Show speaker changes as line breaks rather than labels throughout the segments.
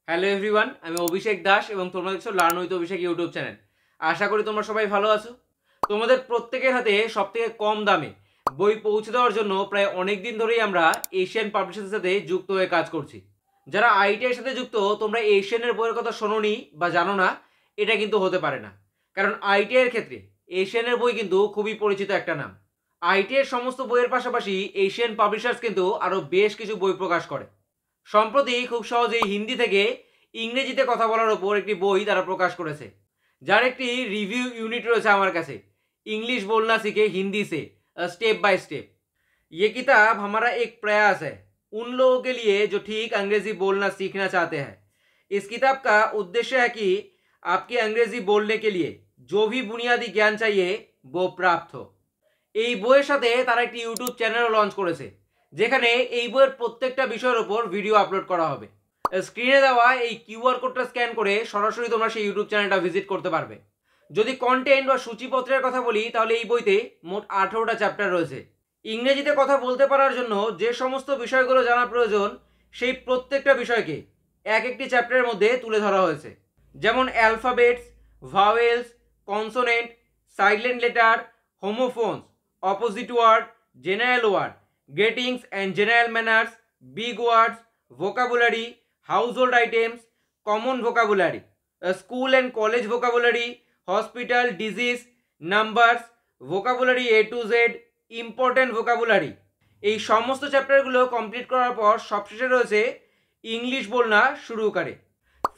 Hello everyone, আমি অভিষেক দাস এবং তোমরা দেখছো learn with Abhishek YouTube channel. আশা করি তোমরা সবাই ভালো আছো। তোমাদের প্রত্যেকের হাতে সবথেকে কম দামে বই পৌঁছে দেওয়ার জন্য প্রায় অনেক দিন ধরেই আমরা এশিয়ান পাবলিশার্সের সাথে যুক্ত হয়ে কাজ করছি। যারা আইটিআইয়ের সাথে যুক্ত, তোমরা এশিয়ানের বইয়ের কথা শোনোনি বা জানো না, এটা কিন্তু হতে পারে না। কারণ আইটিআইয়ের ক্ষেত্রে এশিয়ানের বই কিন্তু খুবই পরিচিত একটা নাম। আইটিআইয়ের সমস্ত বইয়ের পাশাপাশি এশিয়ান পাবলিশার্স কিন্তু আরও বেশ কিছু বই প্রকাশ করে। সম্প্রতি খুব সহজেই হিন্দি থেকে ইংরেজিতে কথা বলার ওপর একটি বই তারা প্রকাশ করেছে, যার একটি রিভিউ ইউনিট রয়েছে আমার কাছে। इंग्लिश बोलना सीखे हिंदी से, स्टेप बाय स्टेप। ये किताब हमारा एक प्रयास है उन लोगों के लिए जो ठीक अंग्रेजी बोलना सीखना चाहते हैं। इस किताब का उद्देश्य है कि आपके अंग्रेजी बोलने के लिए जो भी बुनियादी ज्ञान चाहिए वो प्राप्त हो। এই বইয়ের সাথে তারা একটি ইউটিউব চ্যানেলও লঞ্চ করেছে, যেখানে এই বইয়ের প্রত্যেকটা বিষয়ের ওপর ভিডিও আপলোড করা হবে। স্ক্রিনে দেওয়া এই কিউআর কোডটা স্ক্যান করে সরাসরি তোমরা সেই ইউটিউব চ্যানেলটা ভিজিট করতে পারবে। যদি কন্টেন্ট বা সূচিপত্রের কথা বলি, তাহলে এই বইতে মোট 18টা চ্যাপ্টার রয়েছে। ইংরেজিতে কথা বলতে পারার জন্য যে সমস্ত বিষয়গুলো জানা প্রয়োজন, সেই প্রত্যেকটা বিষয়কে এক একটি চ্যাপ্টারের মধ্যে তুলে ধরা হয়েছে। যেমন alphabets, vowels, consonant, silent letter, homophones, opposite word, general word, greetings and general manners, big words, vocabulary, household items, common vocabulary, school and college vocabulary, hospital, disease, numbers, vocabulary A to Z, important vocabulary. এই সমস্ত চ্যাপ্টারগুলো complete করার পর সবশেষে রয়েছে English বলনা শুরু করে।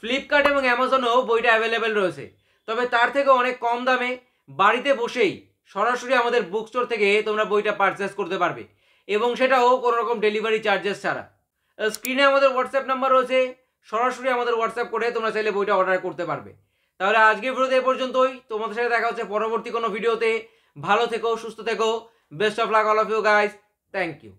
Flipkart এবং অ্যামাজনেও বইটা অ্যাভেলেবেল রয়েছে, তবে তার থেকে অনেক কম দামে বাড়িতে বসেই সরাসরি আমাদের বুক স্টোর থেকে তোমরা বইটা পারচেস করতে পারবে, এবং সেটাও কোনো রকম ডেলিভারি চার্জেস ছাড়া। স্ক্রিনে আমাদের হোয়াটসঅ্যাপ নাম্বার রয়েছে, সরাসরি আমাদের হোয়াটসঅ্যাপ করে তোমরা চাইলে বইটা অর্ডার করতে পারবে। তাহলে আজকের ভিডিওতে এ পর্যন্তই। তোমাদের সাথে দেখা হচ্ছে পরবর্তী কোনো ভিডিওতে। ভালো থেকো, সুস্থ থেকো। Best of luck all of you guys. Thank you.